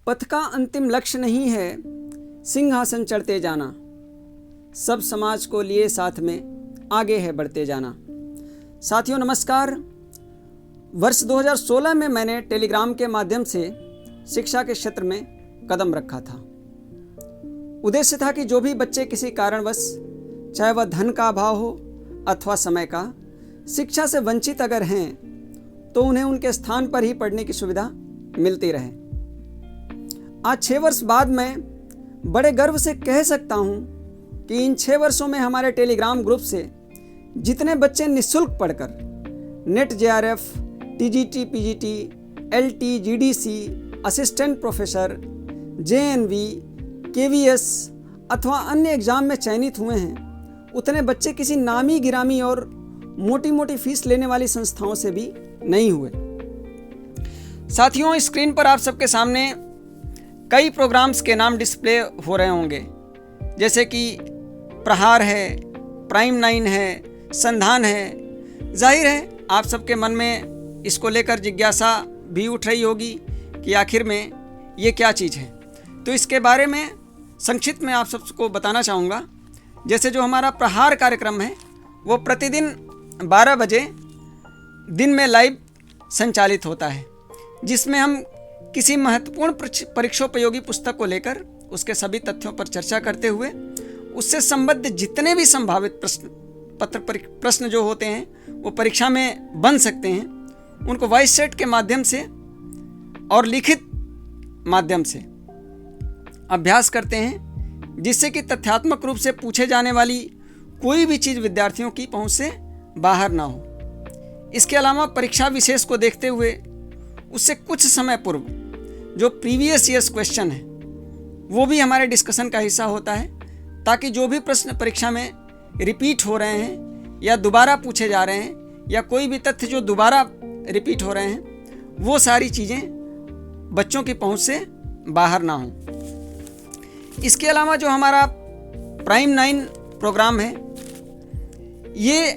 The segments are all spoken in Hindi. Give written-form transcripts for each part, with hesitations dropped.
पथ का अंतिम लक्ष्य नहीं है सिंहासन चढ़ते जाना, सब समाज को लिए साथ में आगे है बढ़ते जाना। साथियों नमस्कार। वर्ष 2016 में मैंने टेलीग्राम के माध्यम से शिक्षा के क्षेत्र में कदम रखा था। उद्देश्य था कि जो भी बच्चे किसी कारणवश, चाहे वह धन का अभाव हो अथवा समय का, शिक्षा से वंचित अगर हैं तो उन्हें उनके स्थान पर ही पढ़ने की सुविधा मिलती रहे। आज 6 वर्ष बाद मैं बड़े गर्व से कह सकता हूँ कि इन 6 वर्षों में हमारे टेलीग्राम ग्रुप से जितने बच्चे निःशुल्क पढ़कर net JRF, TGT, PGT, LT, GDC, assistant professor, JNV, KVS अथवा अन्य एग्जाम में चयनित हुए हैं, उतने बच्चे किसी नामी गिरामी और मोटी मोटी फीस लेने वाली संस्थाओं से भी नहीं हुए। साथियों, स्क्रीन पर आप सबके सामने कई प्रोग्राम्स के नाम डिस्प्ले हो रहे होंगे, जैसे कि प्रहार है, प्राइम 9 है, संधान है। जाहिर है आप सबके मन में इसको लेकर जिज्ञासा भी उठ रही होगी कि आखिर में ये क्या चीज़ है। तो इसके बारे में संक्षिप्त में आप सबको बताना चाहूँगा। जैसे जो हमारा प्रहार कार्यक्रम है वो प्रतिदिन 12 बजे दिन में लाइव संचालित होता है, जिसमें हम किसी महत्वपूर्ण परीक्षोपयोगी पुस्तक को लेकर उसके सभी तथ्यों पर चर्चा करते हुए उससे संबद्ध जितने भी संभावित प्रश्न जो होते हैं वो परीक्षा में बन सकते हैं, उनको वॉइस चैट के माध्यम से और लिखित माध्यम से अभ्यास करते हैं, जिससे कि तथ्यात्मक रूप से पूछे जाने वाली कोई भी चीज़ विद्यार्थियों की पहुंच से बाहर ना हो। इसके अलावा परीक्षा विशेष को देखते हुए उससे कुछ समय पूर्व जो प्रीवियस ईयर्स क्वेश्चन है वो भी हमारे डिस्कशन का हिस्सा होता है, ताकि जो भी प्रश्न परीक्षा में रिपीट हो रहे हैं या दोबारा पूछे जा रहे हैं या कोई भी तथ्य जो दोबारा रिपीट हो रहे हैं वो सारी चीज़ें बच्चों की पहुंच से बाहर ना हों। इसके अलावा जो हमारा प्राइम 9 प्रोग्राम है ये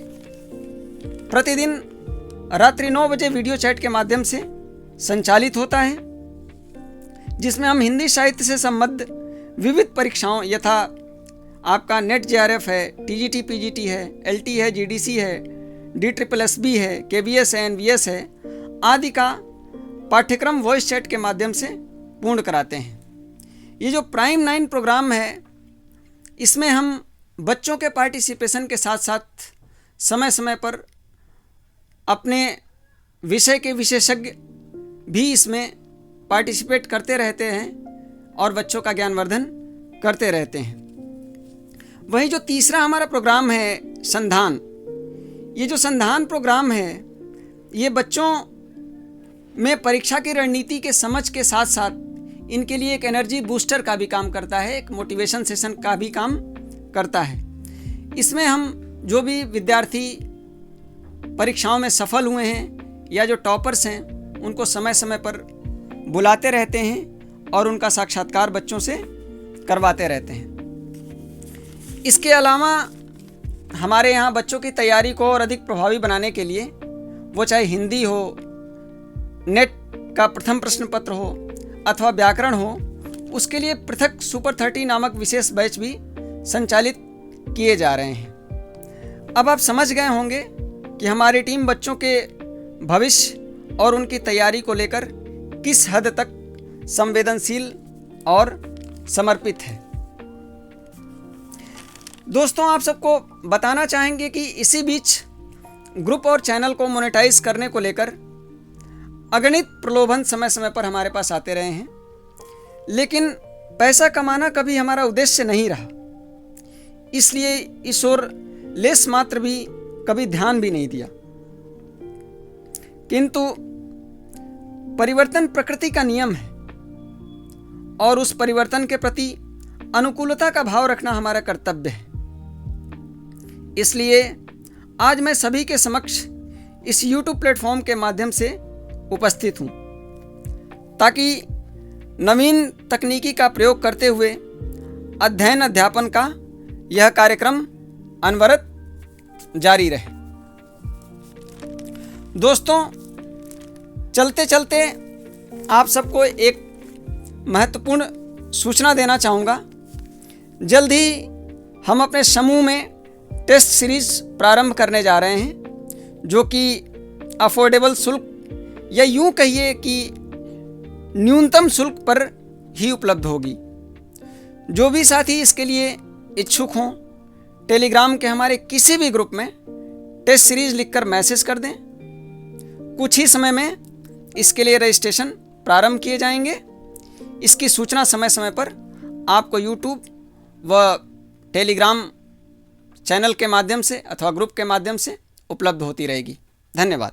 प्रतिदिन रात्रि 9 बजे वीडियो चैट के माध्यम से संचालित होता है, जिसमें हम हिंदी साहित्य से संबद्ध विविध परीक्षाओं यथा आपका नेट जेआरएफ है, टीजीटी, पीजीटी है, एलटी है, जीडीसी है, DSSB है, केवीएस है, एनवीएस है आदि का पाठ्यक्रम वॉइस चैट के माध्यम से पूर्ण कराते हैं। ये जो प्राइम 9 प्रोग्राम है इसमें हम बच्चों के पार्टिसिपेशन के साथ साथ समय समय पर अपने विषय के विशेषज्ञ भी इसमें पार्टिसिपेट करते रहते हैं और बच्चों का ज्ञानवर्धन करते रहते हैं। वहीं जो तीसरा हमारा प्रोग्राम है संधान, ये जो संधान प्रोग्राम है ये बच्चों में परीक्षा की रणनीति के समझ के साथ साथ इनके लिए एक एनर्जी बूस्टर का भी काम करता है, एक मोटिवेशन सेशन का भी काम करता है। इसमें हम जो भी विद्यार्थी परीक्षाओं में सफल हुए हैं या जो टॉपर्स हैं उनको समय समय पर बुलाते रहते हैं और उनका साक्षात्कार बच्चों से करवाते रहते हैं। इसके अलावा हमारे यहाँ बच्चों की तैयारी को और अधिक प्रभावी बनाने के लिए वो चाहे हिंदी हो, नेट का प्रथम प्रश्न पत्र हो अथवा व्याकरण हो, उसके लिए पृथक सुपर 30 नामक विशेष बैच भी संचालित किए जा रहे हैं। अब आप समझ गए होंगे कि हमारी टीम बच्चों के भविष्य और उनकी तैयारी को लेकर किस हद तक संवेदनशील और समर्पित है। दोस्तों, आप सबको बताना चाहेंगे कि इसी बीच ग्रुप और चैनल को मोनेटाइज करने को लेकर अगणित प्रलोभन समय समय पर हमारे पास आते रहे हैं, लेकिन पैसा कमाना कभी हमारा उद्देश्य नहीं रहा, इसलिए इस ओर लेस मात्र भी कभी ध्यान भी नहीं दिया। किंतु परिवर्तन प्रकृति का नियम है और उस परिवर्तन के प्रति अनुकूलता का भाव रखना हमारा कर्तव्य है। इसलिए आज मैं सभी के समक्ष इस YouTube प्लेटफॉर्म के माध्यम से उपस्थित हूँ, ताकि नवीन तकनीकी का प्रयोग करते हुए अध्ययन अध्यापन का यह कार्यक्रम अनवरत जारी रहे। दोस्तों, चलते चलते आप सबको एक महत्वपूर्ण सूचना देना चाहूँगा। जल्द ही हम अपने समूह में टेस्ट सीरीज़ प्रारंभ करने जा रहे हैं, जो कि अफोर्डेबल शुल्क या यूँ कहिए कि न्यूनतम शुल्क पर ही उपलब्ध होगी। जो भी साथी इसके लिए इच्छुक हों, टेलीग्राम के हमारे किसी भी ग्रुप में टेस्ट सीरीज़ लिखकर मैसेज कर दें। कुछ ही समय में इसके लिए रजिस्ट्रेशन प्रारंभ किए जाएंगे। इसकी सूचना समय समय पर आपको यूट्यूब व टेलीग्राम चैनल के माध्यम से अथवा ग्रुप के माध्यम से उपलब्ध होती रहेगी। धन्यवाद।